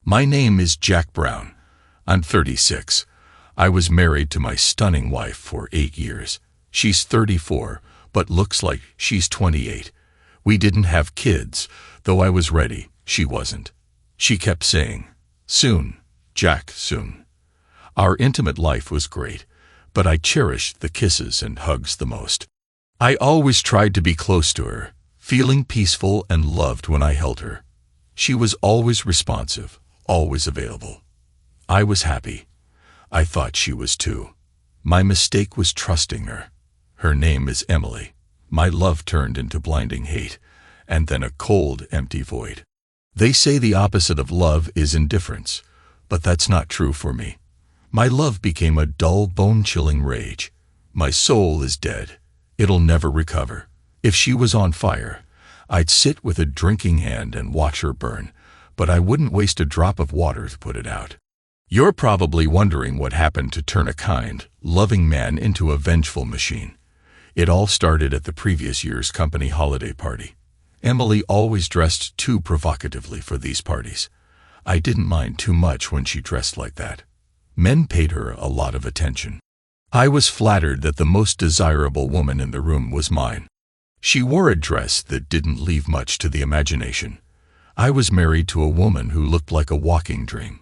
My name is Jack Brown. I'm 36. I was married to my stunning wife for 8 years. She's 34, but looks like she's 28. We didn't have kids, though I was ready. She wasn't. She kept saying, "Soon, Jack, soon." Our intimate life was great, but I cherished the kisses and hugs the most. I always tried to be close to her, feeling peaceful and loved when I held her. She was always responsive, always available. I was happy. I thought she was too. My mistake was trusting her. Her name is Emily. My love turned into blinding hate, and then a cold, empty void. They say the opposite of love is indifference, but that's not true for me. My love became a dull, bone-chilling rage. My soul is dead. It'll never recover. If she was on fire, I'd sit with a drinking hand and watch her burn, but I wouldn't waste a drop of water to put it out. You're probably wondering what happened to turn a kind, loving man into a vengeful machine. It all started at the previous year's company holiday party. Emily always dressed too provocatively for these parties. I didn't mind too much when she dressed like that. Men paid her a lot of attention. I was flattered that the most desirable woman in the room was mine. She wore a dress that didn't leave much to the imagination. I was married to a woman who looked like a walking dream.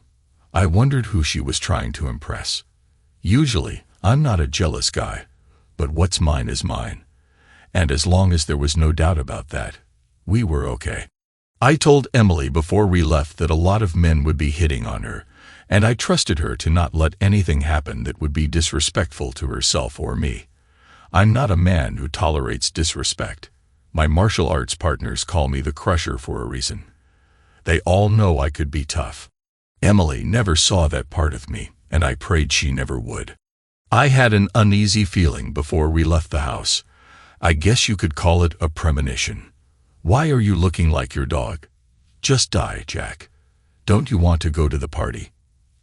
I wondered who she was trying to impress. Usually, I'm not a jealous guy, but what's mine is mine. And as long as there was no doubt about that, we were okay. I told Emily before we left that a lot of men would be hitting on her, and I trusted her to not let anything happen that would be disrespectful to herself or me. I'm not a man who tolerates disrespect. My martial arts partners call me the Crusher for a reason. They all know I could be tough. Emily never saw that part of me, and I prayed she never would. I had an uneasy feeling before we left the house. I guess you could call it a premonition. "Why are you looking like your dog?" "Just die, Jack. Don't you want to go to the party?"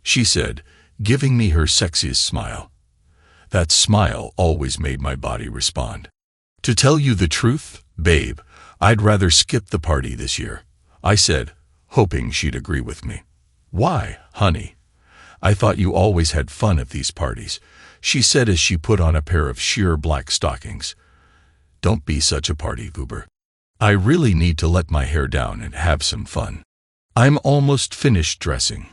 she said, giving me her sexiest smile. That smile always made my body respond. "To tell you the truth, babe, I'd rather skip the party this year," I said, hoping she'd agree with me. "Why, honey? I thought you always had fun at these parties," she said as she put on a pair of sheer black stockings. "Don't be such a party goober. I really need to let my hair down and have some fun. I'm almost finished dressing.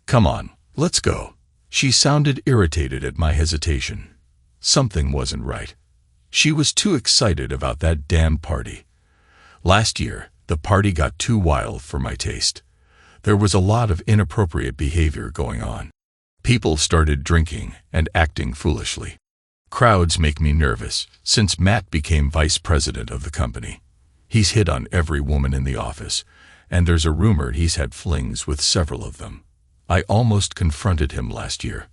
Come on, let's go." She sounded irritated at my hesitation. Something wasn't right. She was too excited about that damn party. Last year, the party got too wild for my taste. There was a lot of inappropriate behavior going on. People started drinking and acting foolishly. Crowds make me nervous since Matt became vice president of the company. He's hit on every woman in the office, and there's a rumor he's had flings with several of them. I almost confronted him last year.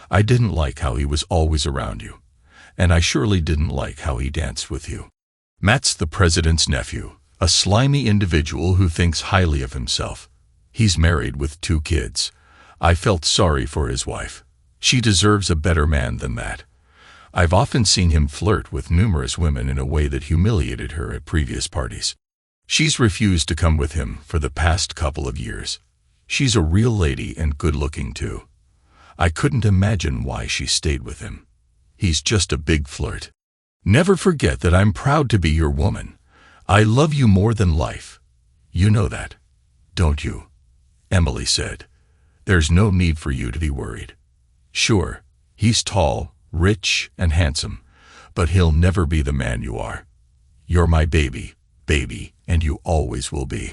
I didn't like how he was always around you, and I surely didn't like how he danced with you. Matt's the president's nephew, a slimy individual who thinks highly of himself. He's married with 2 kids. I felt sorry for his wife. She deserves a better man than that. I've often seen him flirt with numerous women in a way that humiliated her at previous parties. She's refused to come with him for the past couple of years. She's a real lady and good-looking too. I couldn't imagine why she stayed with him. He's just a big flirt. Never forget that I'm proud to be your woman. I love you more than life. You know that, don't you?" Emily said. "There's no need for you to be worried. Sure, he's tall, rich, and handsome, but he'll never be the man you are. You're my baby, and you always will be."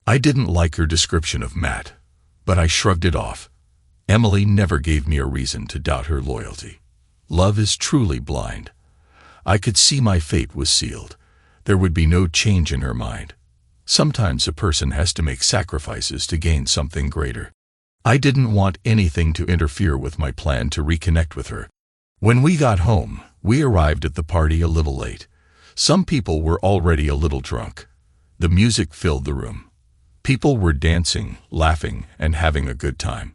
I didn't like her description of Matt, but I shrugged it off. Emily never gave me a reason to doubt her loyalty. Love is truly blind. I could see my fate was sealed. There would be no change in her mind. Sometimes a person has to make sacrifices to gain something greater. I didn't want anything to interfere with my plan to reconnect with her. When we got home, we arrived at the party a little late. Some people were already a little drunk. The music filled the room. People were dancing, laughing, and having a good time.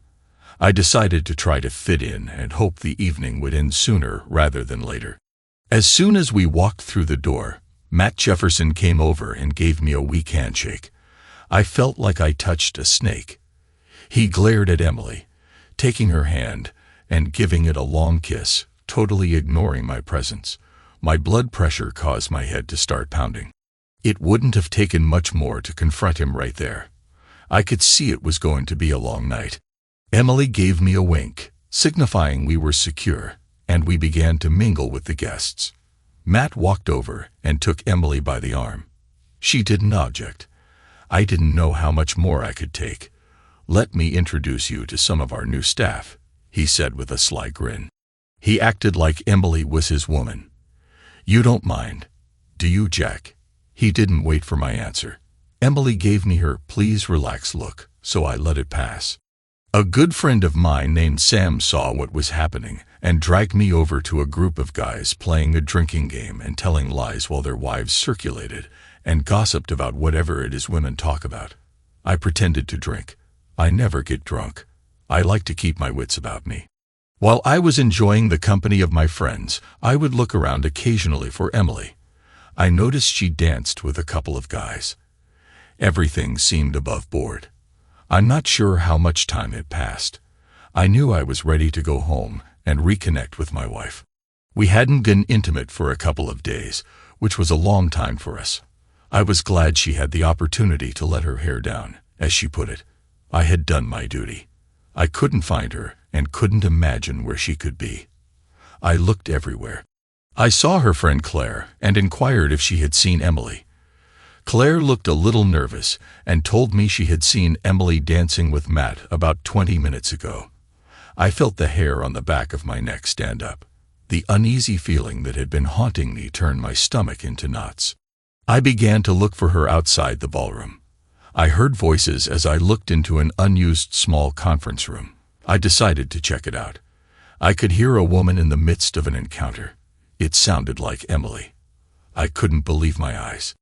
I decided to try to fit in and hope the evening would end sooner rather than later. As soon as we walked through the door, Matt Jefferson came over and gave me a weak handshake. I felt like I touched a snake. He glared at Emily, taking her hand and giving it a long kiss, totally ignoring my presence. My blood pressure caused my head to start pounding. It wouldn't have taken much more to confront him right there. I could see it was going to be a long night. Emily gave me a wink, signifying we were secure, and we began to mingle with the guests. Matt walked over and took Emily by the arm. She didn't object. I didn't know how much more I could take. "Let me introduce you to some of our new staff," he said with a sly grin. He acted like Emily was his woman. "You don't mind, do you, Jack?" He didn't wait for my answer. Emily gave me her "please relax" look, so I let it pass. A good friend of mine named Sam saw what was happening and dragged me over to a group of guys playing a drinking game and telling lies while their wives circulated and gossiped about whatever it is women talk about. I pretended to drink. I never get drunk. I like to keep my wits about me. While I was enjoying the company of my friends, I would look around occasionally for Emily. I noticed she danced with a couple of guys. Everything seemed above board. I'm not sure how much time had passed. I knew I was ready to go home and reconnect with my wife. We hadn't been intimate for a couple of days, which was a long time for us. I was glad she had the opportunity to let her hair down, as she put it. I had done my duty. I couldn't find her and couldn't imagine where she could be. I looked everywhere. I saw her friend Claire and inquired if she had seen Emily. Claire looked a little nervous and told me she had seen Emily dancing with Matt about 20 minutes ago. I felt the hair on the back of my neck stand up. The uneasy feeling that had been haunting me turned my stomach into knots. I began to look for her outside the ballroom. I heard voices as I looked into an unused small conference room. I decided to check it out. I could hear a woman in the midst of an encounter. It sounded like Emily. I couldn't believe my eyes.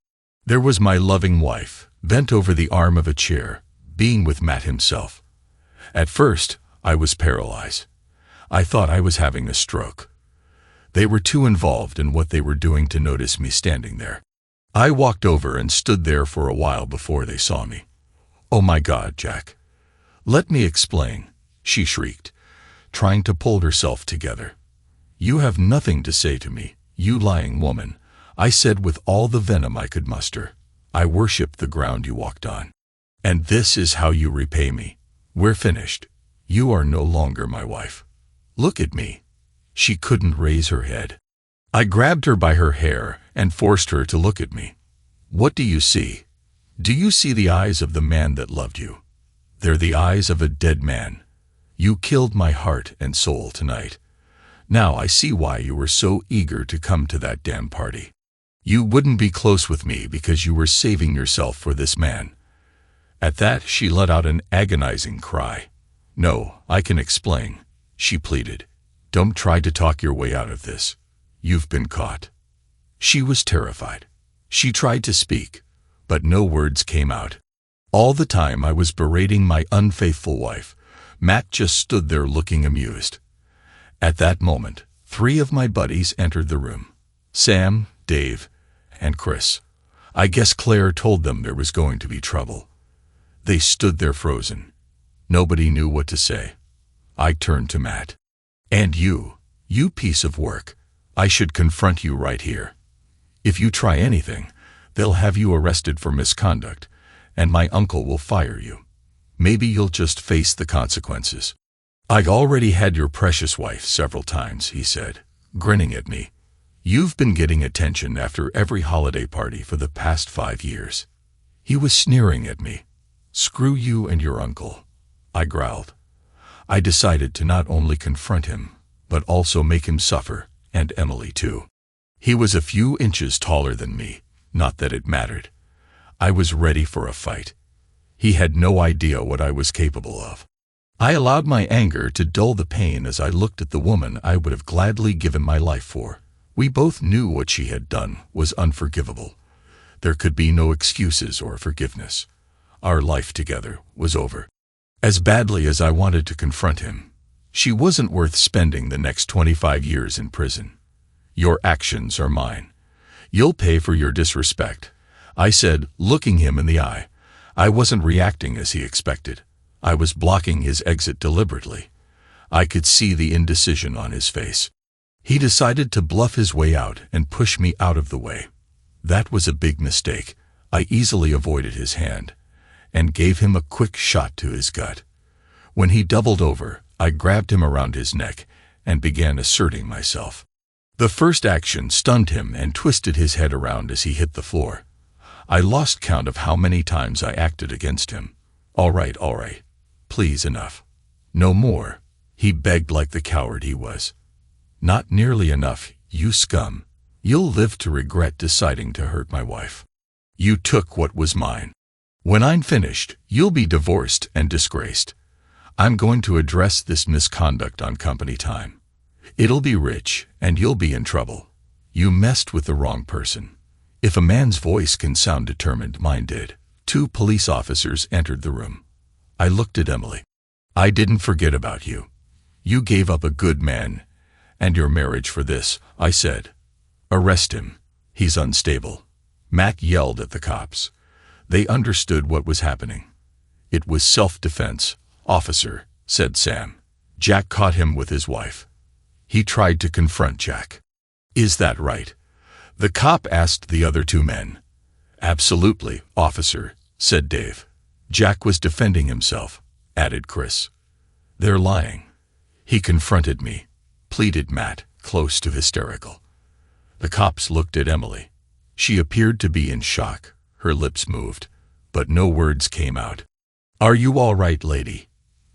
There was my loving wife, bent over the arm of a chair, being with Matt himself. At first, I was paralyzed. I thought I was having a stroke. They were too involved in what they were doing to notice me standing there. I walked over and stood there for a while before they saw me. "Oh my God, Jack. Let me explain," she shrieked, trying to pull herself together. "You have nothing to say to me, you lying woman," I said with all the venom I could muster. "I worship the ground you walked on. And this is how you repay me. We're finished. You are no longer my wife. Look at me." She couldn't raise her head. I grabbed her by her hair and forced her to look at me. "What do you see? Do you see the eyes of the man that loved you? They're the eyes of a dead man. You killed my heart and soul tonight. Now I see why you were so eager to come to that damn party. You wouldn't be close with me because you were saving yourself for this man." At that, she let out an agonizing cry. "No, I can explain," she pleaded. "Don't try to talk your way out of this. You've been caught." She was terrified. She tried to speak, but no words came out. All the time I was berating my unfaithful wife, Matt just stood there looking amused. At that moment, 3 of my buddies entered the room. Sam, Dave, and Chris. I guess Claire told them there was going to be trouble. They stood there frozen. Nobody knew what to say. I turned to Matt. "And you piece of work. I should confront you right here. If you try anything, they'll have you arrested for misconduct, and my uncle will fire you. Maybe you'll just face the consequences." "I already had your precious wife several times," he said, grinning at me. "You've been getting attention after every holiday party for the past 5 years." He was sneering at me. "Screw you and your uncle," I growled. I decided to not only confront him, but also make him suffer, and Emily too. He was a few inches taller than me, not that it mattered. I was ready for a fight. He had no idea what I was capable of. I allowed my anger to dull the pain as I looked at the woman I would have gladly given my life for. We both knew what she had done was unforgivable. There could be no excuses or forgiveness. Our life together was over. As badly as I wanted to confront him, she wasn't worth spending the next 25 years in prison. "Your actions are mine. You'll pay for your disrespect," I said, looking him in the eye. I wasn't reacting as he expected. I was blocking his exit deliberately. I could see the indecision on his face. He decided to bluff his way out and push me out of the way. That was a big mistake. I easily avoided his hand and gave him a quick shot to his gut. When he doubled over, I grabbed him around his neck and began asserting myself. The first action stunned him and twisted his head around as he hit the floor. I lost count of how many times I acted against him. All right, please, enough. No more, he begged like the coward he was. Not nearly enough, you scum. You'll live to regret deciding to hurt my wife. You took what was mine. When I'm finished, you'll be divorced and disgraced. I'm going to address this misconduct on company time. It'll be rich, and you'll be in trouble. You messed with the wrong person. If a man's voice can sound determined, mine did. 2 police officers entered the room. I looked at Emily. I didn't forget about you. You gave up a good man and your marriage for this, I said. Arrest him. He's unstable. Matt yelled at the cops. They understood what was happening. It was self-defense, officer, said Sam. Jack caught him with his wife. He tried to confront Jack. Is that right? The cop asked the other 2 men. Absolutely, officer, said Dave. Jack was defending himself, added Chris. They're lying. He confronted me, pleaded Matt, close to hysterical. The cops looked at Emily. She appeared to be in shock. Her lips moved, but no words came out. Are you all right, lady?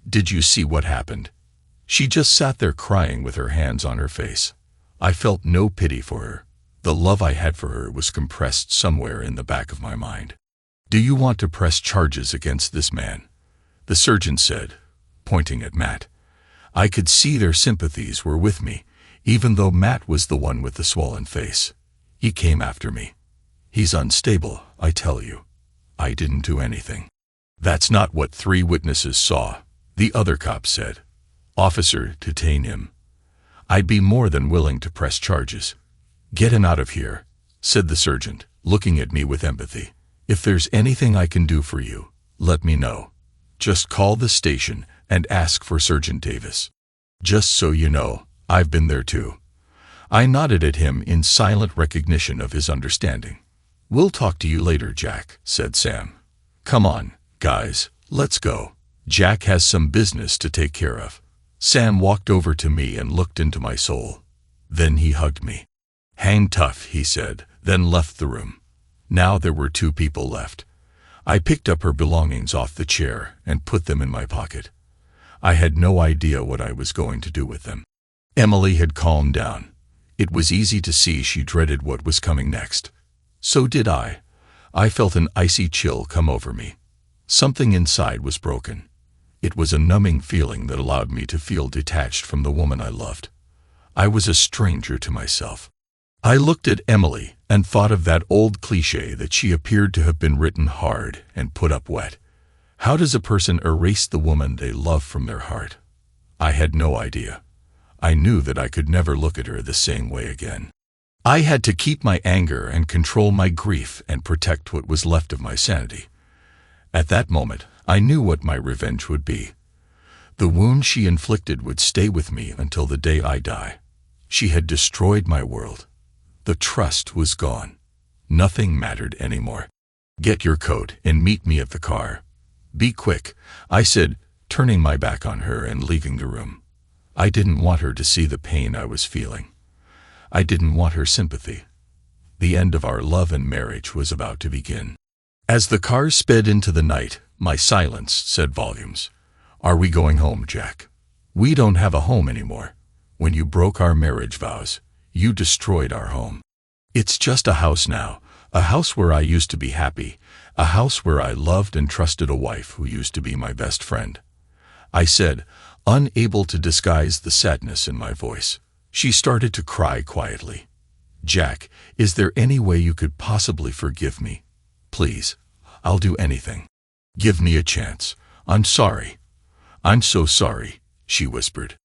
Did you see what happened? She just sat there crying with her hands on her face. I felt no pity for her. The love I had for her was compressed somewhere in the back of my mind. Do you want to press charges against this man? The surgeon said, pointing at Matt. I could see their sympathies were with me, even though Matt was the one with the swollen face. He came after me. He's unstable, I tell you. I didn't do anything. That's not what 3 witnesses saw, the other cop said. Officer, detain him. I'd be more than willing to press charges. Get him out of here, said the surgeon, looking at me with empathy. If there's anything I can do for you, let me know. Just call the station and ask for Sergeant Davis. Just so you know, I've been there too. I nodded at him in silent recognition of his understanding. We'll talk to you later, Jack, said Sam. Come on, guys, let's go. Jack has some business to take care of. Sam walked over to me and looked into my soul. Then he hugged me. Hang tough, he said, then left the room. Now there were 2 people left. I picked up her belongings off the chair and put them in my pocket. I had no idea what I was going to do with them. Emily had calmed down. It was easy to see she dreaded what was coming next. So did I. I felt an icy chill come over me. Something inside was broken. It was a numbing feeling that allowed me to feel detached from the woman I loved. I was a stranger to myself. I looked at Emily and thought of that old cliché that she appeared to have been written hard and put up wet. How does a person erase the woman they love from their heart? I had no idea. I knew that I could never look at her the same way again. I had to keep my anger and control my grief and protect what was left of my sanity. At that moment, I knew what my revenge would be. The wound she inflicted would stay with me until the day I die. She had destroyed my world. The trust was gone. Nothing mattered anymore. Get your coat and meet me at the car. Be quick, I said, turning my back on her and leaving the room. I didn't want her to see the pain I was feeling. I didn't want her sympathy. The end of our love and marriage was about to begin. As the car sped into the night, my silence said volumes. Are we going home, Jack? We don't have a home anymore. When you broke our marriage vows, you destroyed our home. It's just a house now, a house where I used to be happy, a house where I loved and trusted a wife who used to be my best friend. I said, unable to disguise the sadness in my voice. She started to cry quietly. Jack, is there any way you could possibly forgive me? Please, I'll do anything. Give me a chance. I'm sorry. I'm so sorry, she whispered.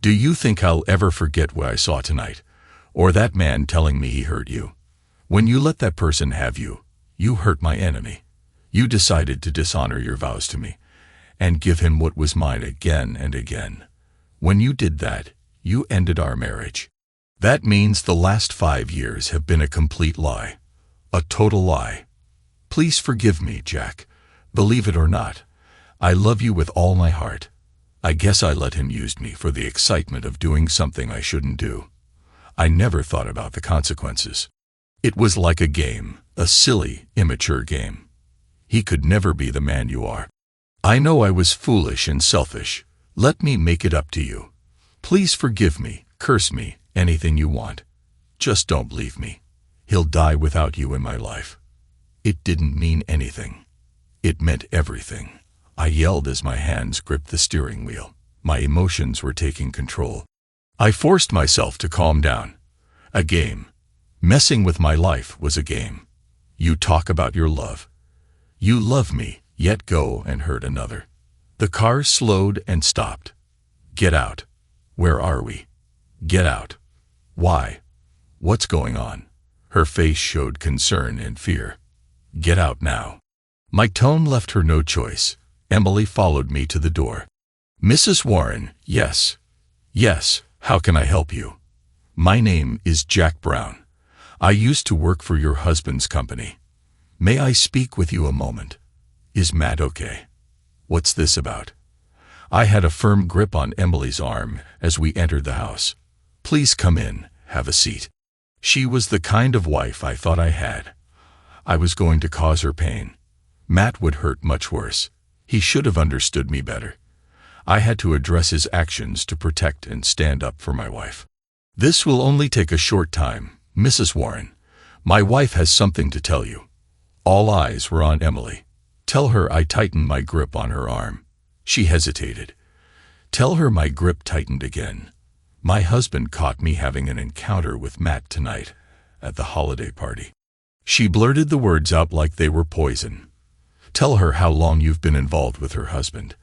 Do you think I'll ever forget what I saw tonight? Or that man telling me he hurt you? When you let that person have you, you hurt my enemy. You decided to dishonor your vows to me. and give him what was mine again and again. When you did that, you ended our marriage. That means the last 5 years have been a complete lie. A total lie. Please forgive me, Jack. Believe it or not, I love you with all my heart. I guess I let him use me for the excitement of doing something I shouldn't do. I never thought about the consequences. It was like a game, a silly, immature game. He could never be the man you are. I know I was foolish and selfish. Let me make it up to you. Please forgive me, curse me, anything you want. Just don't leave me. He'll die without you in my life. It didn't mean anything. It meant everything. I yelled as my hands gripped the steering wheel. My emotions were taking control. I forced myself to calm down. A game. Messing with my life was a game. You talk about your love. You love me, yet go and hurt another. The car slowed and stopped. Get out. Where are we? Get out. Why? What's going on? Her face showed concern and fear. Get out now. My tone left her no choice. Emily followed me to the door. Mrs. Warren, yes. Yes, how can I help you? My name is Jack Brown. I used to work for your husband's company. May I speak with you a moment? Is Matt okay? What's this about? I had a firm grip on Emily's arm as we entered the house. Please come in, have a seat. She was the kind of wife I thought I had. I was going to cause her pain. Matt would hurt much worse. He should have understood me better. I had to address his actions to protect and stand up for my wife. This will only take a short time, Mrs. Warren. My wife has something to tell you. All eyes were on Emily. Tell her I tightened my grip on her arm. She hesitated. Tell her my grip tightened again. My husband caught me having an encounter with Matt tonight at the holiday party. She blurted the words out like they were poison. Tell her how long you've been involved with her husband.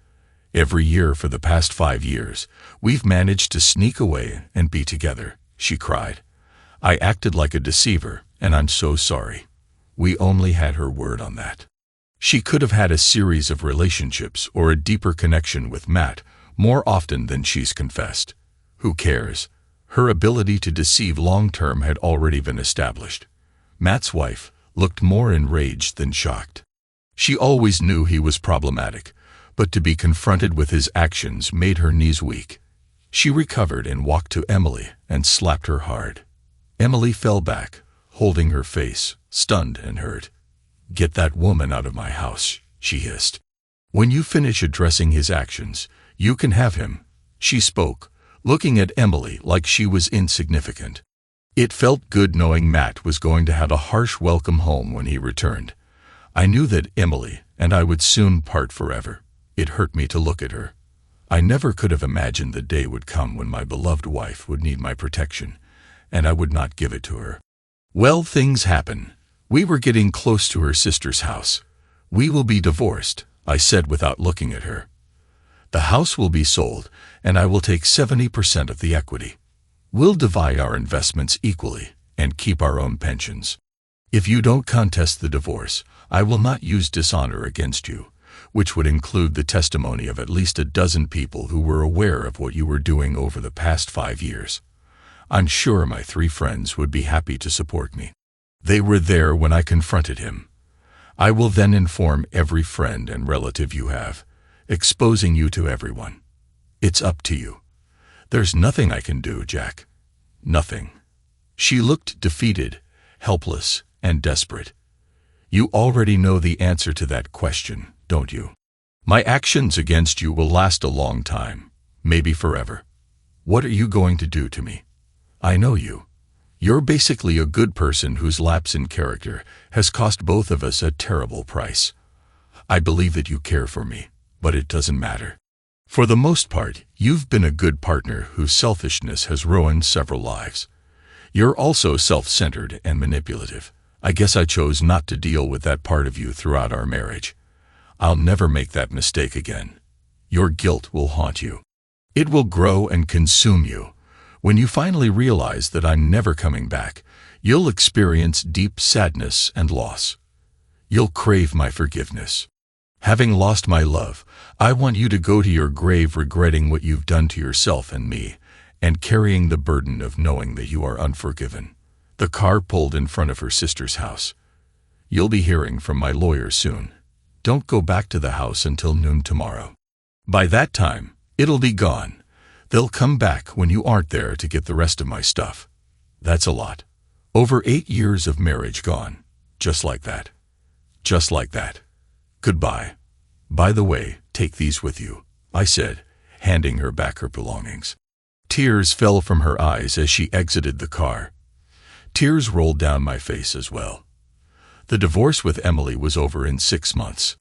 Every year for the past 5 years, we've managed to sneak away and be together, she cried. I acted like a deceiver, and I'm so sorry. We only had her word on that. She could have had a series of relationships or a deeper connection with Matt more often than she's confessed. Who cares? Her ability to deceive long-term had already been established. Matt's wife looked more enraged than shocked. She always knew he was problematic, but to be confronted with his actions made her knees weak. She recovered and walked to Emily and slapped her hard. Emily fell back, holding her face, stunned and hurt. Get that woman out of my house, she hissed. When you finish addressing his actions, you can have him, she spoke, looking at Emily like she was insignificant. It felt good knowing Matt was going to have a harsh welcome home when he returned. I knew that Emily and I would soon part forever. It hurt me to look at her. I never could have imagined the day would come when my beloved wife would need my protection, and I would not give it to her. Well, things happen. We were getting close to her sister's house. We will be divorced, I said without looking at her. The house will be sold, and I will take 70% of the equity. We'll divide our investments equally and keep our own pensions. If you don't contest the divorce, I will not use dishonor against you, which would include the testimony of at least a dozen people who were aware of what you were doing over the past 5 years. I'm sure my 3 friends would be happy to support me. They were there when I confronted him. I will then inform every friend and relative you have, exposing you to everyone. It's up to you. There's nothing I can do, Jack. Nothing. She looked defeated, helpless, and desperate. You already know the answer to that question, don't you? My actions against you will last a long time, maybe forever. What are you going to do to me? I know you. You're basically a good person whose lapse in character has cost both of us a terrible price. I believe that you care for me, but it doesn't matter. For the most part, you've been a good partner whose selfishness has ruined several lives. You're also self-centered and manipulative. I guess I chose not to deal with that part of you throughout our marriage. I'll never make that mistake again. Your guilt will haunt you. It will grow and consume you. When you finally realize that I'm never coming back, you'll experience deep sadness and loss. You'll crave my forgiveness. Having lost my love, I want you to go to your grave regretting what you've done to yourself and me, and carrying the burden of knowing that you are unforgiven." The car pulled in front of her sister's house. "You'll be hearing from my lawyer soon. Don't go back to the house until noon tomorrow. By that time, it'll be gone. They'll come back when you aren't there to get the rest of my stuff." That's a lot. Over 8 years of marriage gone. Just like that. Just like that. "Goodbye. By the way, take these with you," I said, handing her back her belongings. Tears fell from her eyes as she exited the car. Tears rolled down my face as well. The divorce with Emily was over in 6 months.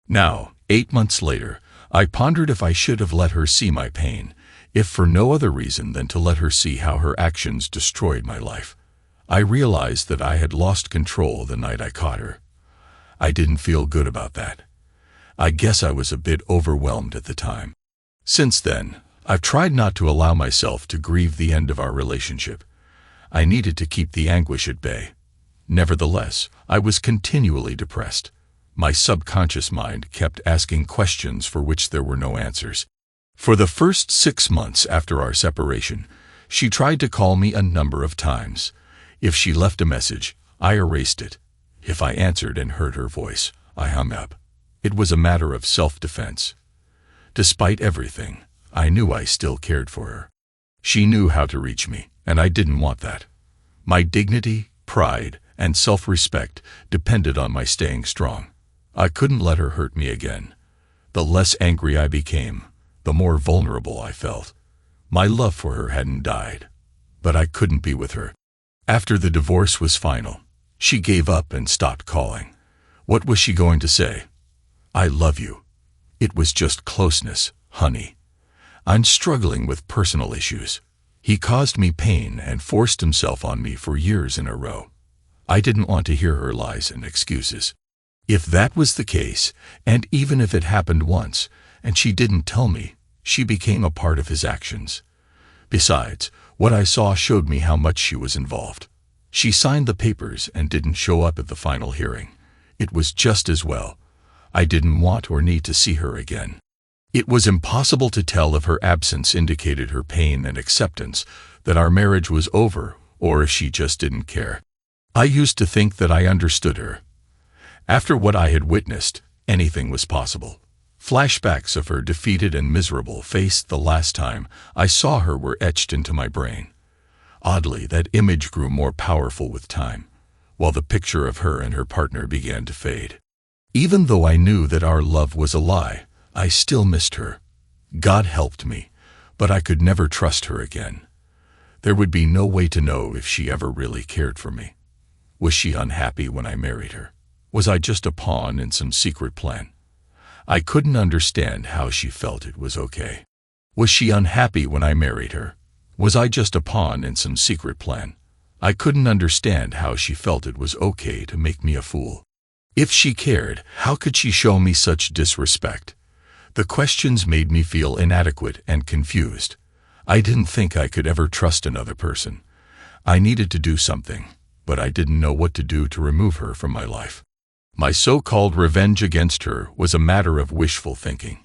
Now, 8 months later, I pondered if I should have let her see my pain, if for no other reason than to let her see how her actions destroyed my life. I realized that I had lost control the night I caught her. I didn't feel good about that. I guess I was a bit overwhelmed at the time. Since then, I've tried not to allow myself to grieve the end of our relationship. I needed to keep the anguish at bay. Nevertheless, I was continually depressed. My subconscious mind kept asking questions for which there were no answers. For the first 6 months after our separation, she tried to call me a number of times. If she left a message, I erased it. If I answered and heard her voice, I hung up. It was a matter of self-defense. Despite everything, I knew I still cared for her. She knew how to reach me, and I didn't want that. My dignity, pride, and self-respect depended on my staying strong. I couldn't let her hurt me again. The less angry I became, the more vulnerable I felt. My love for her hadn't died, but I couldn't be with her. After the divorce was final, she gave up and stopped calling. What was she going to say? "I love you." It was just closeness, honey. I'm struggling with personal issues. He caused me pain and forced himself on me for years in a row. I didn't want to hear her lies and excuses. If that was the case, and even if it happened once, and she didn't tell me, she became a part of his actions. Besides, what I saw showed me how much she was involved. She signed the papers and didn't show up at the final hearing. It was just as well. I didn't want or need to see her again. It was impossible to tell if her absence indicated her pain and acceptance that our marriage was over, or if she just didn't care. I used to think that I understood her. After what I had witnessed, anything was possible. Flashbacks of her defeated and miserable face the last time I saw her were etched into my brain. Oddly, that image grew more powerful with time, while the picture of her and her partner began to fade. Even though I knew that our love was a lie, I still missed her. God helped me, but I could never trust her again. There would be no way to know if she ever really cared for me. Was she unhappy when I married her? Was I just a pawn in some secret plan? I couldn't understand how she felt it was okay. Was she unhappy when I married her? Was I just a pawn in some secret plan? I couldn't understand how she felt it was okay to make me a fool. If she cared, how could she show me such disrespect? The questions made me feel inadequate and confused. I didn't think I could ever trust another person. I needed to do something, but I didn't know what to do to remove her from my life. My so-called revenge against her was a matter of wishful thinking.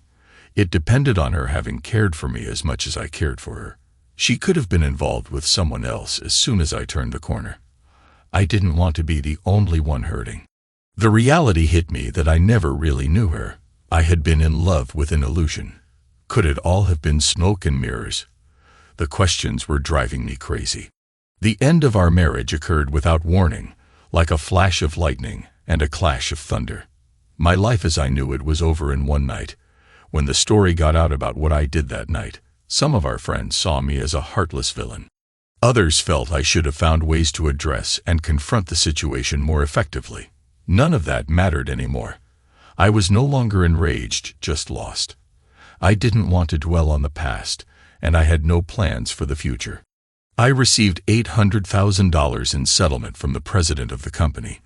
It depended on her having cared for me as much as I cared for her. She could have been involved with someone else as soon as I turned the corner. I didn't want to be the only one hurting. The reality hit me that I never really knew her. I had been in love with an illusion. Could it all have been smoke and mirrors? The questions were driving me crazy. The end of our marriage occurred without warning, like a flash of lightning and a clash of thunder. My life as I knew it was over in one night. When the story got out about what I did that night, some of our friends saw me as a heartless villain. Others felt I should have found ways to address and confront the situation more effectively. None of that mattered anymore. I was no longer enraged, just lost. I didn't want to dwell on the past, and I had no plans for the future. I received $800,000 in settlement from the president of the company,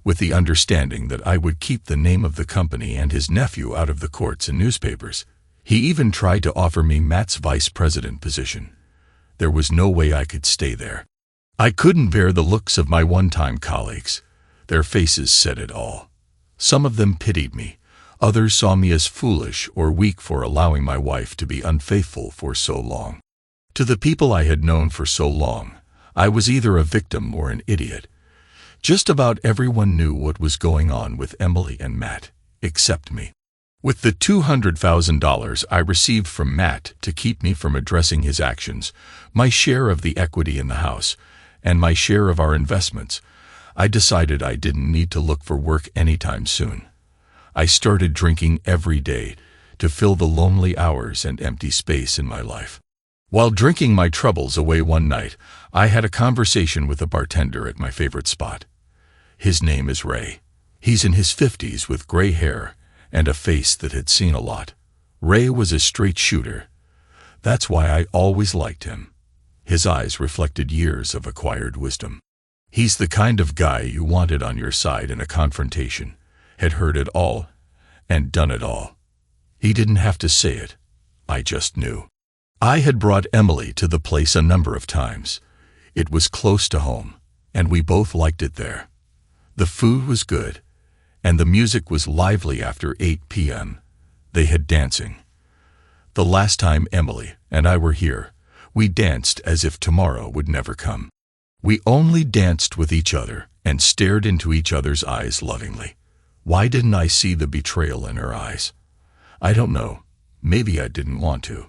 with the understanding that I would keep the name of the company and his nephew out of the courts and newspapers. He even tried to offer me Matt's vice president position. There was no way I could stay there. I couldn't bear the looks of my one-time colleagues. Their faces said it all. Some of them pitied me. Others saw me as foolish or weak for allowing my wife to be unfaithful for so long. To the people I had known for so long, I was either a victim or an idiot. Just about everyone knew what was going on with Emily and Matt, except me. With the $200,000 I received from Matt to keep me from addressing his actions, my share of the equity in the house, and my share of our investments, I decided I didn't need to look for work anytime soon. I started drinking every day to fill the lonely hours and empty space in my life. While drinking my troubles away one night, I had a conversation with a bartender at my favorite spot. His name is Ray. He's in his 50s with gray hair and a face that had seen a lot. Ray was a straight shooter. That's why I always liked him. His eyes reflected years of acquired wisdom. He's the kind of guy you wanted on your side in a confrontation, had heard it all and done it all. He didn't have to say it. I just knew. I had brought Emily to the place a number of times. It was close to home, and we both liked it there. The food was good, and the music was lively after 8 p.m. They had dancing. The last time Emily and I were here, we danced as if tomorrow would never come. We only danced with each other and stared into each other's eyes lovingly. Why didn't I see the betrayal in her eyes? I don't know. Maybe I didn't want to.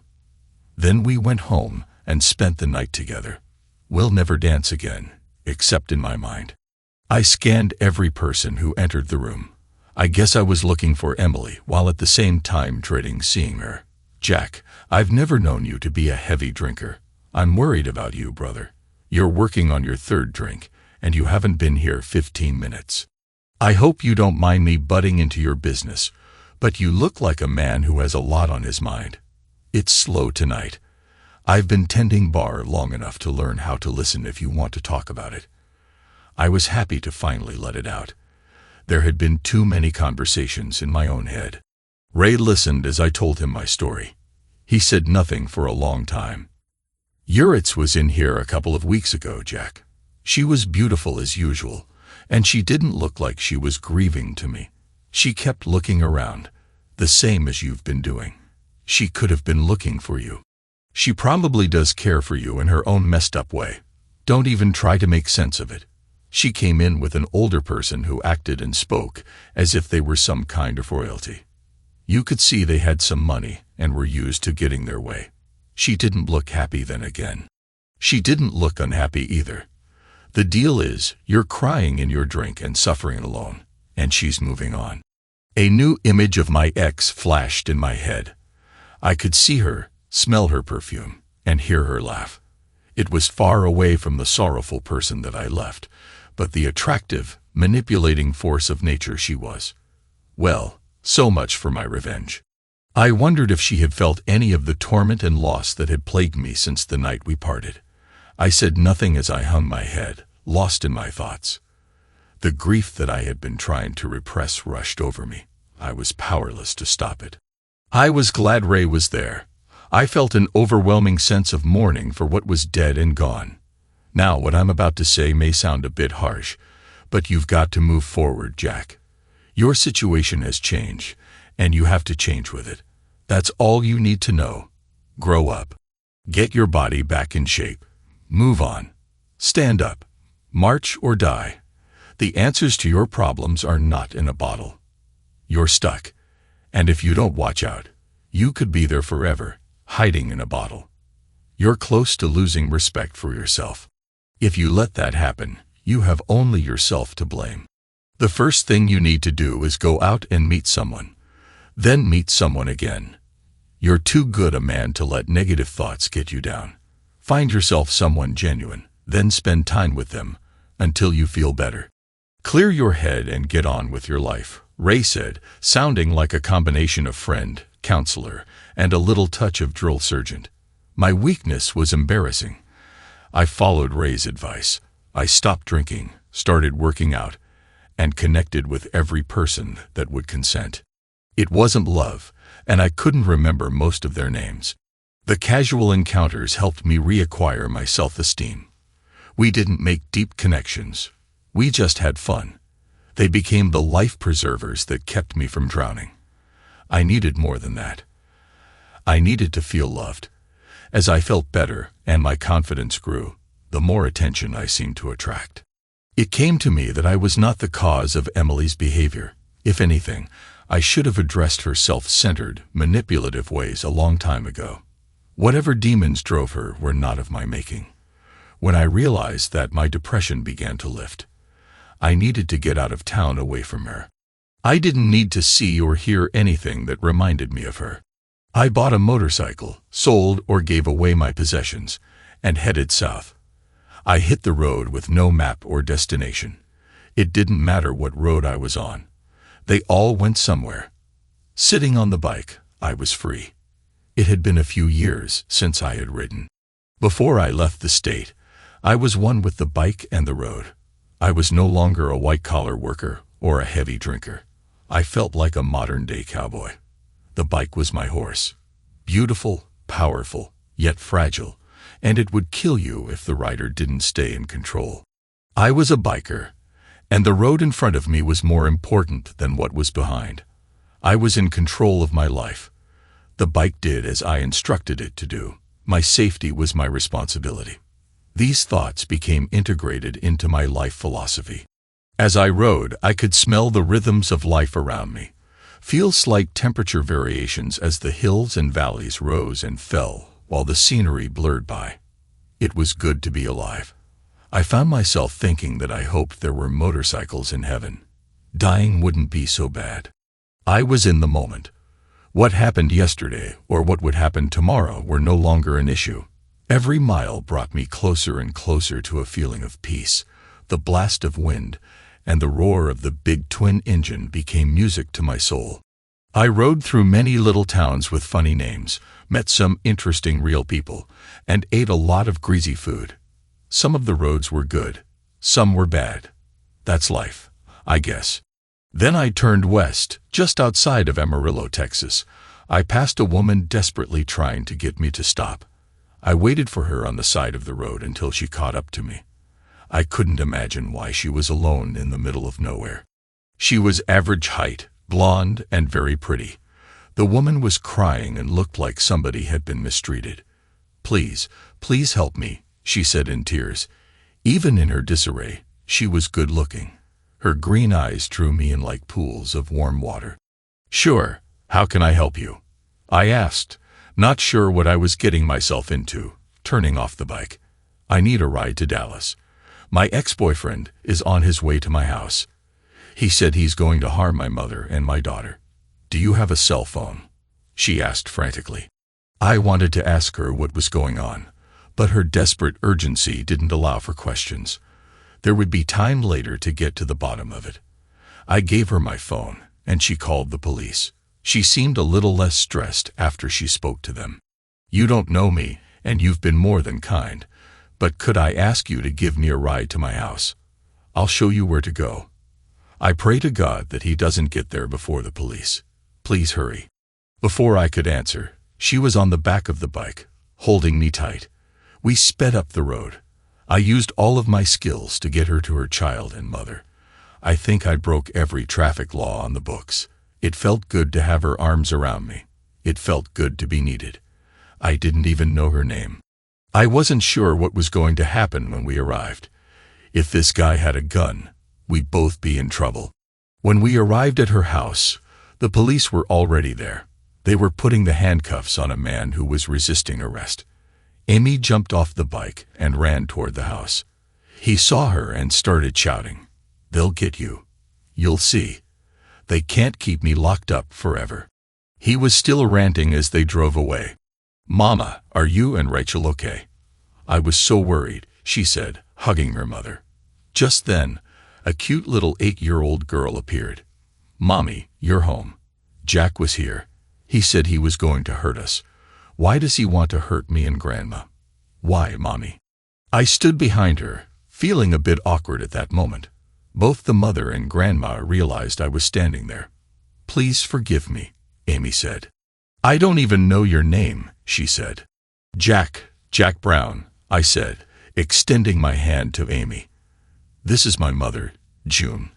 Then we went home and spent the night together. We'll never dance again, except in my mind. I scanned every person who entered the room. I guess I was looking for Emily while at the same time dreading seeing her. Jack, I've never known you to be a heavy drinker. I'm worried about you, brother. You're working on your third drink, and you haven't been here 15 minutes. I hope you don't mind me butting into your business, but you look like a man who has a lot on his mind. It's slow tonight. I've been tending bar long enough to learn how to listen if you want to talk about it. I was happy to finally let it out. There had been too many conversations in my own head. Ray listened as I told him my story. He said nothing for a long time. Uritz was in here a couple of weeks ago, Jack. She was beautiful as usual, and she didn't look like she was grieving to me. She kept looking around, the same as you've been doing. She could have been looking for you. She probably does care for you in her own messed up way. Don't even try to make sense of it. She came in with an older person who acted and spoke as if they were some kind of royalty. You could see they had some money and were used to getting their way. She didn't look happy then again. She didn't look unhappy either. The deal is, you're crying in your drink and suffering alone, and she's moving on. A new image of my ex flashed in my head. I could see her, smell her perfume, and hear her laugh. It was far away from the sorrowful person that I left, but the attractive, manipulating force of nature she was. Well, so much for my revenge. I wondered if she had felt any of the torment and loss that had plagued me since the night we parted. I said nothing as I hung my head, lost in my thoughts. The grief that I had been trying to repress rushed over me. I was powerless to stop it. I was glad Ray was there. I felt an overwhelming sense of mourning for what was dead and gone. Now, what I'm about to say may sound a bit harsh, but you've got to move forward, Jack. Your situation has changed, and you have to change with it. That's all you need to know. Grow up. Get your body back in shape. Move on. Stand up. March or die. The answers to your problems are not in a bottle. You're stuck. And if you don't watch out, you could be there forever, hiding in a bottle. You're close to losing respect for yourself. If you let that happen, you have only yourself to blame. The first thing you need to do is go out and meet someone. Then meet someone again. You're too good a man to let negative thoughts get you down. Find yourself someone genuine, then spend time with them until you feel better. Clear your head and get on with your life, Ray said, sounding like a combination of friend, counselor, and a little touch of drill sergeant. My weakness was embarrassing. I followed Ray's advice. I stopped drinking, started working out, and connected with every person that would consent. It wasn't love, and I couldn't remember most of their names. The casual encounters helped me reacquire my self-esteem. We didn't make deep connections. We just had fun. They became the life preservers that kept me from drowning. I needed more than that. I needed to feel loved. As I felt better and my confidence grew, the more attention I seemed to attract. It came to me that I was not the cause of Emily's behavior. If anything, I should have addressed her self-centered, manipulative ways a long time ago. Whatever demons drove her were not of my making. When I realized that, my depression began to lift. I needed to get out of town away from her. I didn't need to see or hear anything that reminded me of her. I bought a motorcycle, sold or gave away my possessions, and headed south. I hit the road with no map or destination. It didn't matter what road I was on. They all went somewhere. Sitting on the bike, I was free. It had been a few years since I had ridden. Before I left the state, I was one with the bike and the road. I was no longer a white-collar worker or a heavy drinker. I felt like a modern-day cowboy. The bike was my horse. Beautiful, powerful, yet fragile, and it would kill you if the rider didn't stay in control. I was a biker, and the road in front of me was more important than what was behind. I was in control of my life. The bike did as I instructed it to do. My safety was my responsibility. These thoughts became integrated into my life philosophy. As I rode, I could smell the rhythms of life around me, feel slight temperature variations as the hills and valleys rose and fell while the scenery blurred by. It was good to be alive. I found myself thinking that I hoped there were motorcycles in heaven. Dying wouldn't be so bad. I was in the moment. What happened yesterday or what would happen tomorrow were no longer an issue. Every mile brought me closer and closer to a feeling of peace. The blast of wind and the roar of the big twin engine became music to my soul. I rode through many little towns with funny names, met some interesting real people, and ate a lot of greasy food. Some of the roads were good, some were bad. That's life, I guess. Then I turned west, just outside of Amarillo, Texas. I passed a woman desperately trying to get me to stop. I waited for her on the side of the road until she caught up to me. I couldn't imagine why she was alone in the middle of nowhere. She was average height, blonde, and very pretty. The woman was crying and looked like somebody had been mistreated. "Please, please help me," she said in tears. Even in her disarray, she was good-looking. Her green eyes drew me in like pools of warm water. "Sure, how can I help you?" I asked, not sure what I was getting myself into, turning off the bike. "I need a ride to Dallas. My ex-boyfriend is on his way to my house. He said he's going to harm my mother and my daughter. Do you have a cell phone?" she asked frantically. I wanted to ask her what was going on, but her desperate urgency didn't allow for questions. There would be time later to get to the bottom of it. I gave her my phone, and she called the police. She seemed a little less stressed after she spoke to them. "You don't know me, and you've been more than kind, but could I ask you to give me a ride to my house? I'll show you where to go. I pray to God that he doesn't get there before the police. Please hurry." Before I could answer, she was on the back of the bike, holding me tight. We sped up the road. I used all of my skills to get her to her child and mother. I think I broke every traffic law on the books. It felt good to have her arms around me. It felt good to be needed. I didn't even know her name. I wasn't sure what was going to happen when we arrived. If this guy had a gun, we'd both be in trouble. When we arrived at her house, the police were already there. They were putting the handcuffs on a man who was resisting arrest. Amy jumped off the bike and ran toward the house. He saw her and started shouting, "They'll get you. You'll see. They can't keep me locked up forever." He was still ranting as they drove away. "Mama, are you and Rachel okay?" "I was so worried," she said, hugging her mother. Just then, a cute little 8-year-old girl appeared. "Mommy, you're home. Jack was here. He said he was going to hurt us. Why does he want to hurt me and Grandma?" "Why, Mommy?" I stood behind her, feeling a bit awkward at that moment. Both the mother and Grandma realized I was standing there. "Please forgive me," Amy said. "I don't even know your name," she said. Jack Brown," I said, extending my hand to Amy. "This is my mother, June.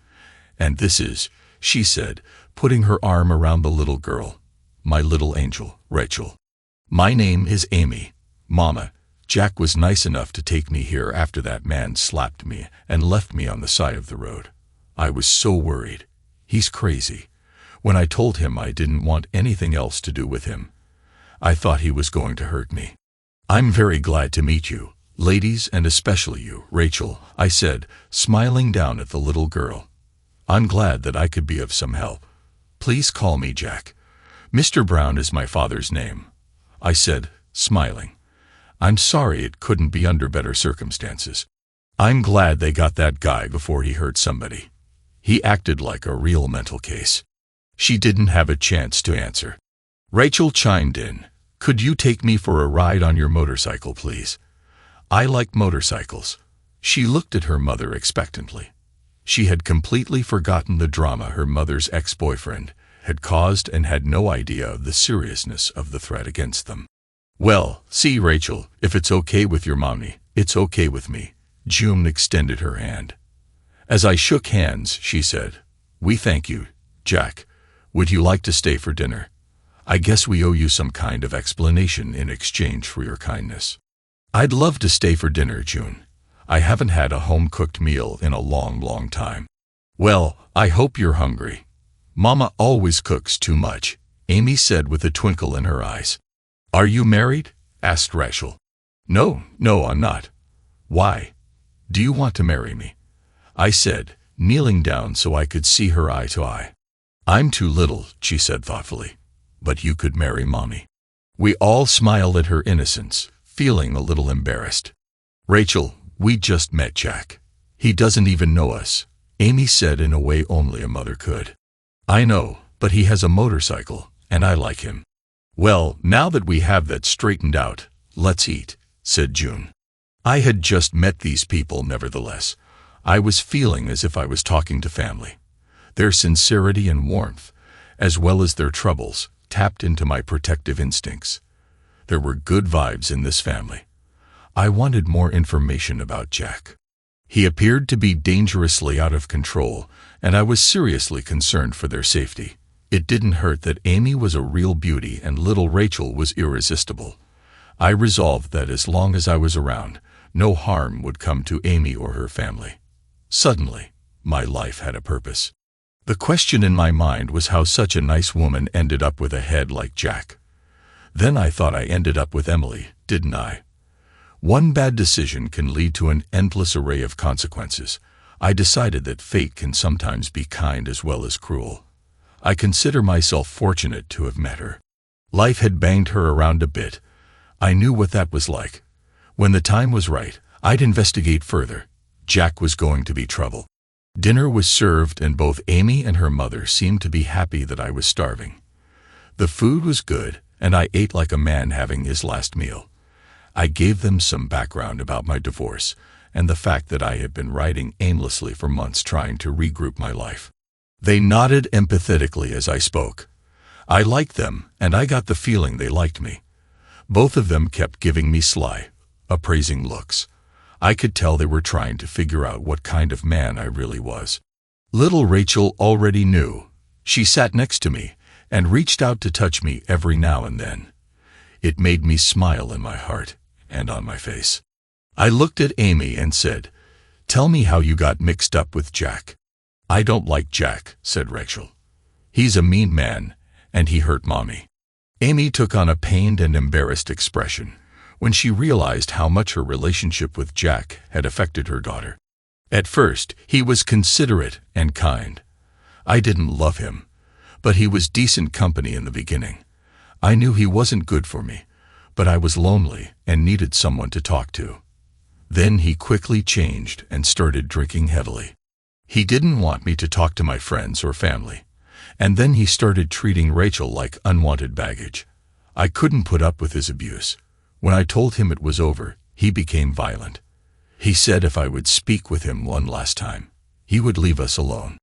And this is," she said, putting her arm around the little girl, my little angel, Rachel. My name is Amy. Mama, Jack was nice enough to take me here after that man slapped me and left me on the side of the road. I was so worried. He's crazy. When I told him I didn't want anything else to do with him, I thought he was going to hurt me. I'm very glad to meet you, ladies, and especially you, Rachel, I said, smiling down at the little girl. I'm glad that I could be of some help. Please call me Jack. Mr. Brown is my father's name, I said, smiling. I'm sorry it couldn't be under better circumstances. I'm glad they got that guy before he hurt somebody. He acted like a real mental case. She didn't have a chance to answer. Rachel chimed in. Could you take me for a ride on your motorcycle, please? I like motorcycles. She looked at her mother expectantly. She had completely forgotten the drama her mother's ex-boyfriend had caused and had no idea of the seriousness of the threat against them. Well, see, Rachel, if it's okay with your mommy, it's okay with me. June extended her hand. As I shook hands, she said, We thank you, Jack. Would you like to stay for dinner? I guess we owe you some kind of explanation in exchange for your kindness. I'd love to stay for dinner, June. I haven't had a home-cooked meal in a long, long time. Well, I hope you're hungry. Mama always cooks too much, Amy said with a twinkle in her eyes. Are you married? Asked Rachel. No, I'm not. Why? Do you want to marry me? I said, kneeling down so I could see her eye to eye. I'm too little, she said thoughtfully, but you could marry Mommy. We all smiled at her innocence, feeling a little embarrassed. Rachel, we just met Jack. He doesn't even know us, Amy said in a way only a mother could. I know, but he has a motorcycle, and I like him. Well, now that we have that straightened out, let's eat, said June. I had just met these people nevertheless. I was feeling as if I was talking to family. Their sincerity and warmth, as well as their troubles, tapped into my protective instincts. There were good vibes in this family. I wanted more information about Jack. He appeared to be dangerously out of control, and I was seriously concerned for their safety. It didn't hurt that Amy was a real beauty and little Rachel was irresistible. I resolved that as long as I was around, no harm would come to Amy or her family. Suddenly, my life had a purpose. The question in my mind was how such a nice woman ended up with a head like Jack. Then I thought I ended up with Emily, didn't I? One bad decision can lead to an endless array of consequences. I decided that fate can sometimes be kind as well as cruel. I consider myself fortunate to have met her. Life had banged her around a bit. I knew what that was like. When the time was right, I'd investigate further. Jack was going to be trouble. Dinner was served and both Amy and her mother seemed to be happy that I was starving. The food was good and I ate like a man having his last meal. I gave them some background about my divorce and the fact that I had been writing aimlessly for months trying to regroup my life. They nodded empathetically as I spoke. I liked them and I got the feeling they liked me. Both of them kept giving me sly, appraising looks. I could tell they were trying to figure out what kind of man I really was. Little Rachel already knew. She sat next to me and reached out to touch me every now and then. It made me smile in my heart and on my face. I looked at Amy and said, "Tell me how you got mixed up with Jack." "I don't like Jack," said Rachel. "He's a mean man, and he hurt Mommy." Amy took on a pained and embarrassed expression when she realized how much her relationship with Jack had affected her daughter. At first, he was considerate and kind. I didn't love him, but he was decent company in the beginning. I knew he wasn't good for me, but I was lonely and needed someone to talk to. Then he quickly changed and started drinking heavily. He didn't want me to talk to my friends or family, and then he started treating Rachel like unwanted baggage. I couldn't put up with his abuse. When I told him it was over, he became violent. He said if I would speak with him one last time, he would leave us alone.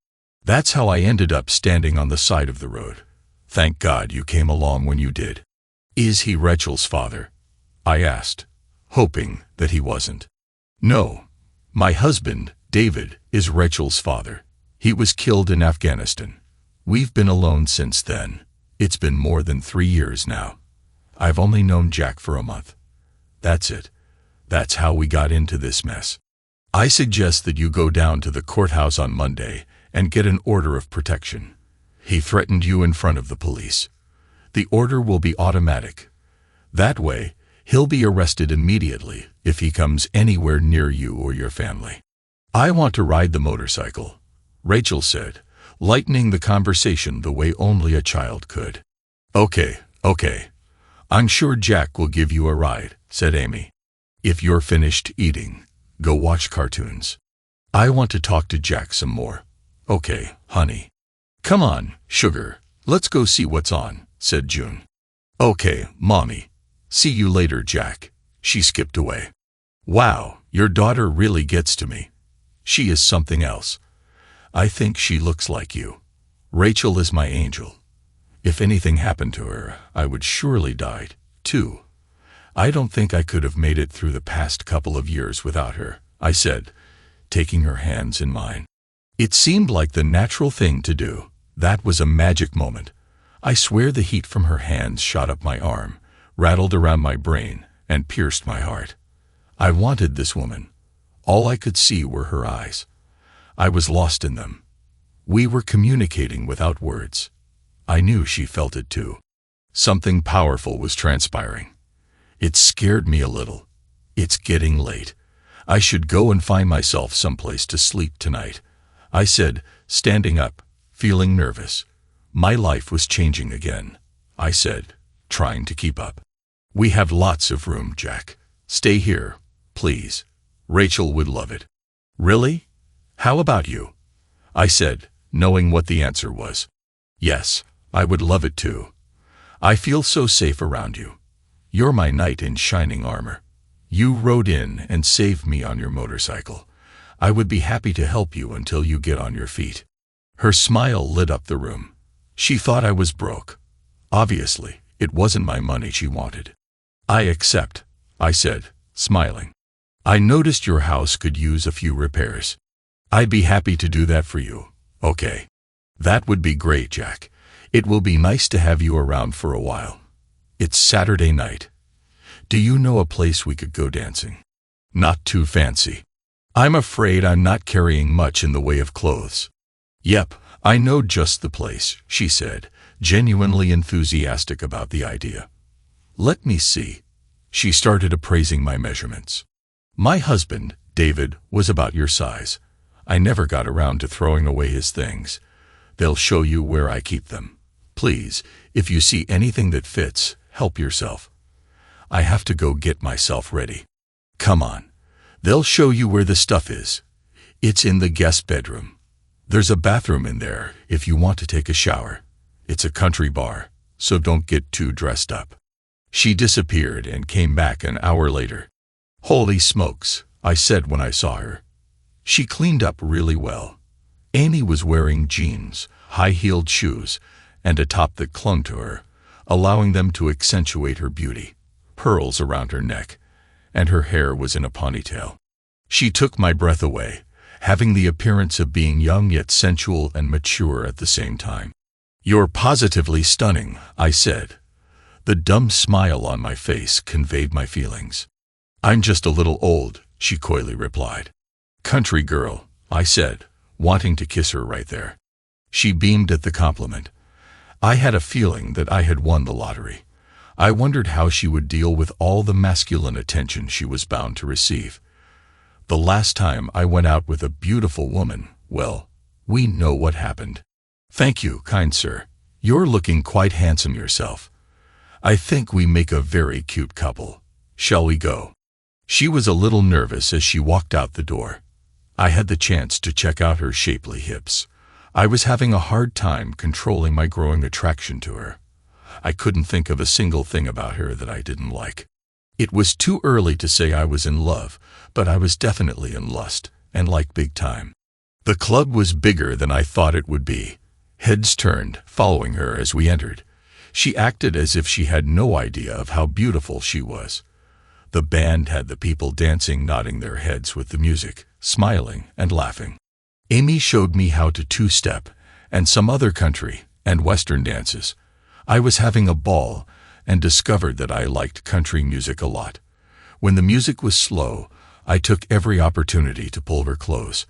That's how I ended up standing on the side of the road. Thank God you came along when you did. "Is he Rachel's father?" I asked, hoping that he wasn't. "No. My husband, David, is Rachel's father. He was killed in Afghanistan. We've been alone since then," It's been more than 3 years now. I've only known Jack for a month. That's it. That's how we got into this mess. I suggest that you go down to the courthouse on Monday and get an order of protection. He threatened you in front of the police. The order will be automatic. That way, he'll be arrested immediately if he comes anywhere near you or your family. I want to ride the motorcycle, Rachel said, lightening the conversation the way only a child could. Okay. I'm sure Jack will give you a ride, said Amy. If you're finished eating, go watch cartoons. I want to talk to Jack some more. Okay, honey. Come on, sugar, let's go see what's on, said June. Okay, Mommy. See you later, Jack. She skipped away. Wow, your daughter really gets to me. She is something else. I think she looks like you. Rachel is my angel. If anything happened to her, I would surely die, too. I don't think I could have made it through the past couple of years without her, I said, taking her hands in mine. It seemed like the natural thing to do. That was a magic moment. I swear the heat from her hands shot up my arm, rattled around my brain, and pierced my heart. I wanted this woman. All I could see were her eyes. I was lost in them. We were communicating without words. I knew she felt it too. Something powerful was transpiring. It scared me a little. It's getting late. I should go and find myself someplace to sleep tonight, I said, standing up, feeling nervous. My life was changing again, I said, trying to keep up. We have lots of room, Jack. Stay here, please. Rachel would love it. Really? How about you? I said, knowing what the answer was. Yes, I would love it too. I feel so safe around you. You're my knight in shining armor. You rode in and saved me on your motorcycle. I would be happy to help you until you get on your feet. Her smile lit up the room. She thought I was broke. Obviously, it wasn't my money she wanted. I accept, I said, smiling. I noticed your house could use a few repairs. I'd be happy to do that for you. Okay. That would be great, Jack. It will be nice to have you around for a while. It's Saturday night. Do you know a place we could go dancing? Not too fancy. I'm afraid I'm not carrying much in the way of clothes. Yep, I know just the place, she said, genuinely enthusiastic about the idea. Let me see. She started appraising my measurements. My husband, David, was about your size. I never got around to throwing away his things. They'll show you where I keep them. Please, if you see anything that fits, help yourself. I have to go get myself ready. Come on. They'll show you where the stuff is. It's in the guest bedroom. There's a bathroom in there if you want to take a shower. It's a country bar, so don't get too dressed up. She disappeared and came back an hour later. Holy smokes, I said when I saw her. She cleaned up really well. Amy was wearing jeans, high-heeled shoes, and a top that clung to her, allowing them to accentuate her beauty, pearls around her neck, and her hair was in a ponytail. She took my breath away, having the appearance of being young yet sensual and mature at the same time. You're positively stunning, I said. The dumb smile on my face conveyed my feelings. I'm just a little old, she coyly replied. Country girl, I said, wanting to kiss her right there. She beamed at the compliment. I had a feeling that I had won the lottery. I wondered how she would deal with all the masculine attention she was bound to receive. The last time I went out with a beautiful woman, well, we know what happened. Thank you, kind sir. You're looking quite handsome yourself. I think we make a very cute couple. Shall we go? She was a little nervous as she walked out the door. I had the chance to check out her shapely hips. I was having a hard time controlling my growing attraction to her. I couldn't think of a single thing about her that I didn't like. It was too early to say I was in love, but I was definitely in lust, and like big time. The club was bigger than I thought it would be. Heads turned, following her as we entered. She acted as if she had no idea of how beautiful she was. The band had the people dancing, nodding their heads with the music, smiling and laughing. Amy showed me how to two-step and some other country and western dances. I was having a ball and discovered that I liked country music a lot. When the music was slow, I took every opportunity to pull her close.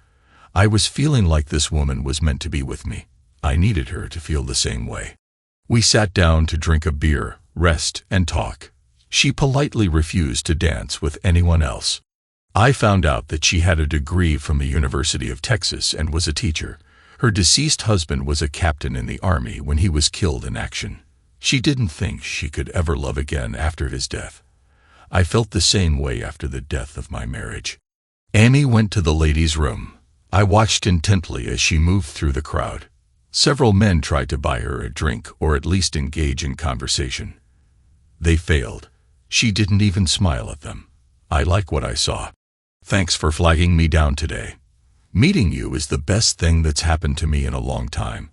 I was feeling like this woman was meant to be with me. I needed her to feel the same way. We sat down to drink a beer, rest, and talk. She politely refused to dance with anyone else. I found out that she had a degree from the University of Texas and was a teacher. Her deceased husband was a captain in the Army when he was killed in action. She didn't think she could ever love again after his death. I felt the same way after the death of my marriage. Amy went to the ladies' room. I watched intently as she moved through the crowd. Several men tried to buy her a drink or at least engage in conversation. They failed. She didn't even smile at them. I like what I saw. Thanks for flagging me down today. Meeting you is the best thing that's happened to me in a long time,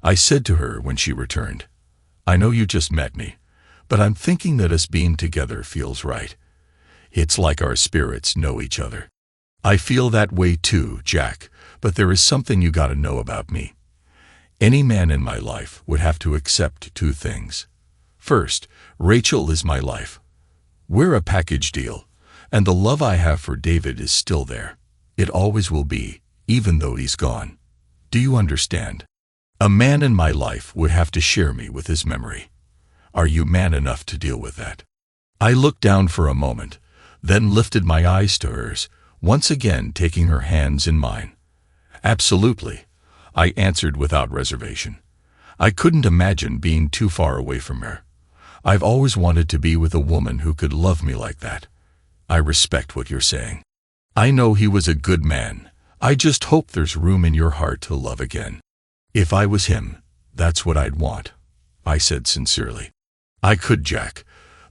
I said to her when she returned. I know you just met me, but I'm thinking that us being together feels right. It's like our spirits know each other. I feel that way too, Jack, but there is something you gotta know about me. Any man in my life would have to accept two things. First, Rachel is my life. We're a package deal, and the love I have for David is still there. It always will be, even though he's gone. Do you understand? A man in my life would have to share me with his memory. Are you man enough to deal with that? I looked down for a moment, then lifted my eyes to hers, once again taking her hands in mine. Absolutely, I answered without reservation. I couldn't imagine being too far away from her. I've always wanted to be with a woman who could love me like that. I respect what you're saying. I know he was a good man. I just hope there's room in your heart to love again. If I was him, that's what I'd want, I said sincerely. I could, Jack.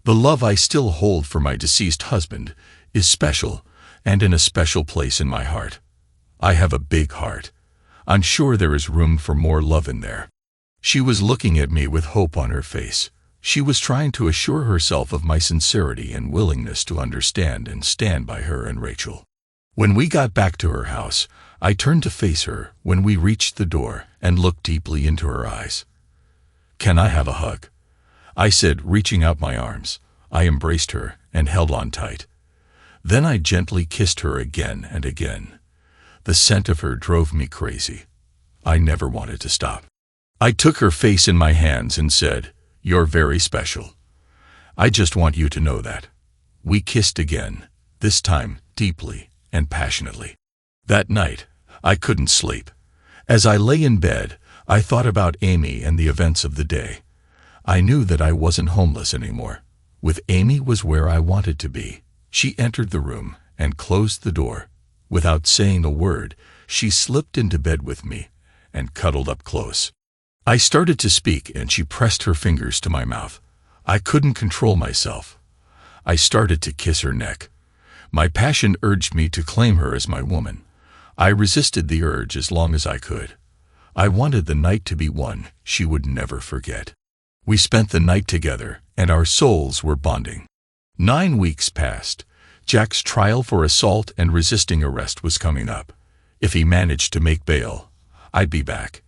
The love I still hold for my deceased husband is special and in a special place in my heart. I have a big heart. I'm sure there is room for more love in there. She was looking at me with hope on her face. She was trying to assure herself of my sincerity and willingness to understand and stand by her and Rachel. When we got back to her house, I turned to face her when we reached the door and looked deeply into her eyes. Can I have a hug? I said, reaching out my arms. I embraced her and held on tight. Then I gently kissed her again and again. The scent of her drove me crazy. I never wanted to stop. I took her face in my hands and said, "You're very special. I just want you to know that." We kissed again, this time deeply and passionately. That night, I couldn't sleep. As I lay in bed, I thought about Amy and the events of the day. I knew that I wasn't homeless anymore. With Amy was where I wanted to be. She entered the room and closed the door. Without saying a word, she slipped into bed with me and cuddled up close. I started to speak and she pressed her fingers to my mouth. I couldn't control myself. I started to kiss her neck. My passion urged me to claim her as my woman. I resisted the urge as long as I could. I wanted the night to be one she would never forget. We spent the night together, and our souls were bonding. 9 weeks passed. Jack's trial for assault and resisting arrest was coming up. If he managed to make bail, I'd be back.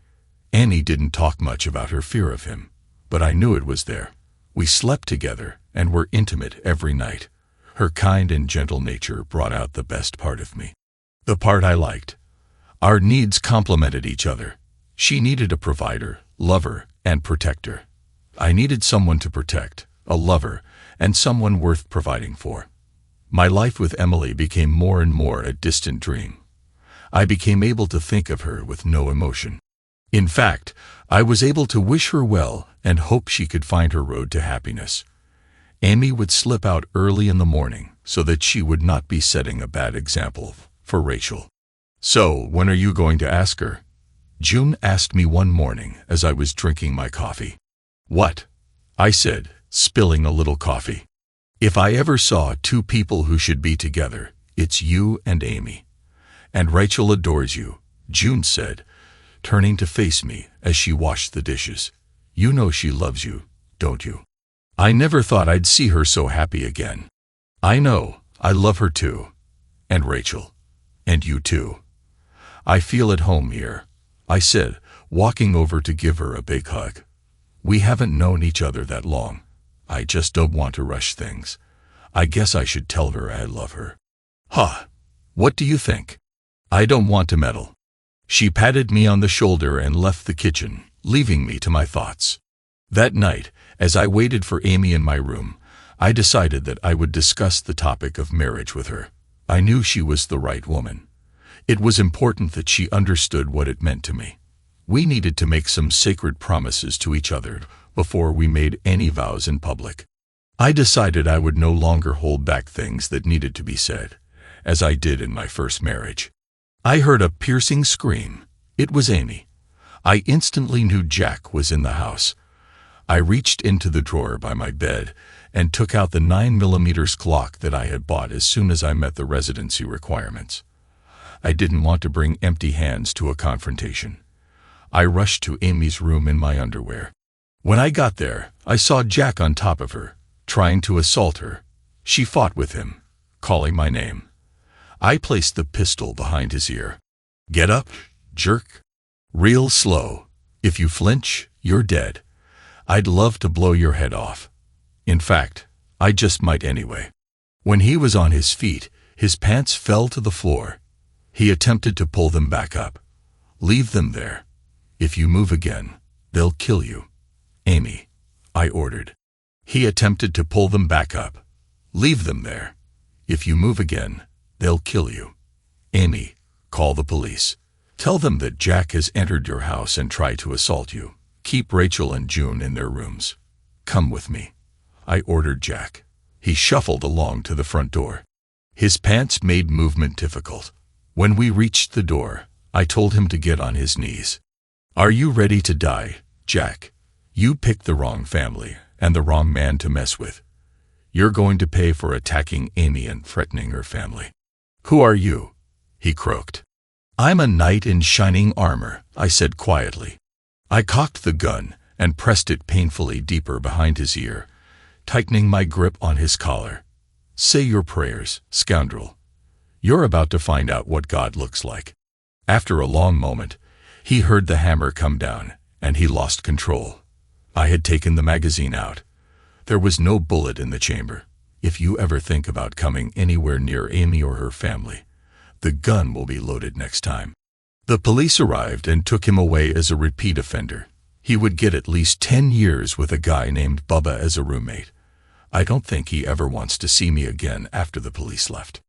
Annie didn't talk much about her fear of him, but I knew it was there. We slept together and were intimate every night. Her kind and gentle nature brought out the best part of me. The part I liked. Our needs complemented each other. She needed a provider, lover, and protector. I needed someone to protect, a lover, and someone worth providing for. My life with Emily became more and more a distant dream. I became able to think of her with no emotion. In fact, I was able to wish her well and hope she could find her road to happiness. Amy would slip out early in the morning so that she would not be setting a bad example for Rachel. "So, when are you going to ask her?" June asked me one morning as I was drinking my coffee. "What?" I said, spilling a little coffee. "If I ever saw two people who should be together, it's you and Amy. And Rachel adores you," June said, turning to face me as she washed the dishes. "You know she loves you, don't you?" I never thought I'd see her so happy again. "I know, I love her too. And Rachel. And you too. I feel at home here," I said, walking over to give her a big hug. We haven't known each other that long. I just don't want to rush things. I guess I should tell her I love her. Huh. What do you think? I don't want to meddle. She patted me on the shoulder and left the kitchen, leaving me to my thoughts. That night, as I waited for Amy in my room, I decided that I would discuss the topic of marriage with her. I knew she was the right woman. It was important that she understood what it meant to me. We needed to make some sacred promises to each other before we made any vows in public. I decided I would no longer hold back things that needed to be said, as I did in my first marriage. I heard a piercing scream. It was Amy. I instantly knew Jack was in the house. I reached into the drawer by my bed and took out the 9mm clock that I had bought as soon as I met the residency requirements. I didn't want to bring empty hands to a confrontation. I rushed to Amy's room in my underwear. When I got there, I saw Jack on top of her, trying to assault her. She fought with him, calling my name. I placed the pistol behind his ear. Get up, jerk. Real slow. If you flinch, you're dead. I'd love to blow your head off. In fact, I just might anyway. When he was on his feet, his pants fell to the floor. He attempted to pull them back up. Leave them there. If you move again, they'll kill you. Amy, I ordered. He attempted to pull them back up. Leave them there. If you move again, they'll kill you. Amy, call the police. Tell them that Jack has entered your house and tried to assault you. Keep Rachel and June in their rooms. Come with me. I ordered Jack. He shuffled along to the front door. His pants made movement difficult. When we reached the door, I told him to get on his knees. Are you ready to die, Jack? You picked the wrong family and the wrong man to mess with. You're going to pay for attacking Amy and threatening her family. Who are you? He croaked. I'm a knight in shining armor, I said quietly. I cocked the gun and pressed it painfully deeper behind his ear, tightening my grip on his collar. Say your prayers, scoundrel. You're about to find out what God looks like. After a long moment, he heard the hammer come down, and he lost control. I had taken the magazine out. There was no bullet in the chamber. If you ever think about coming anywhere near Amy or her family, the gun will be loaded next time. The police arrived and took him away as a repeat offender. He would get at least 10 years with a guy named Bubba as a roommate. I don't think he ever wants to see me again after the police left.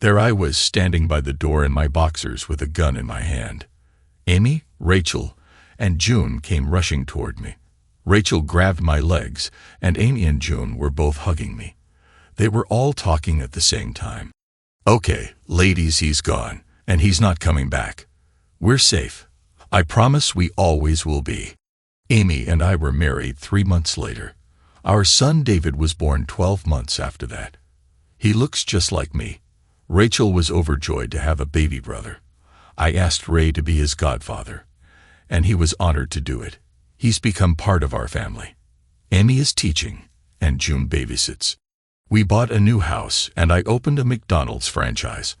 There I was, standing by the door in my boxers with a gun in my hand. Amy, Rachel, and June came rushing toward me. Rachel grabbed my legs, and Amy and June were both hugging me. They were all talking at the same time. Okay, ladies, he's gone, and he's not coming back. We're safe. I promise we always will be. Amy and I were married 3 months later. Our son David was born 12 months after that. He looks just like me. Rachel was overjoyed to have a baby brother. I asked Ray to be his godfather, and he was honored to do it. He's become part of our family. Amy is teaching, and June babysits. We bought a new house, and I opened a McDonald's franchise.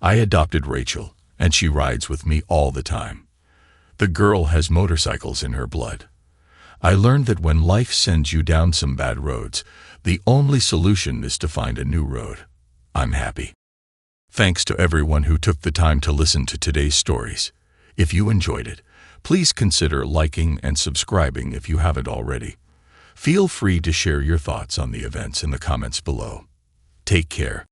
I adopted Rachel, and she rides with me all the time. The girl has motorcycles in her blood. I learned that when life sends you down some bad roads, the only solution is to find a new road. I'm happy. Thanks to everyone who took the time to listen to today's stories. If you enjoyed it, please consider liking and subscribing if you haven't already. Feel free to share your thoughts on the events in the comments below. Take care.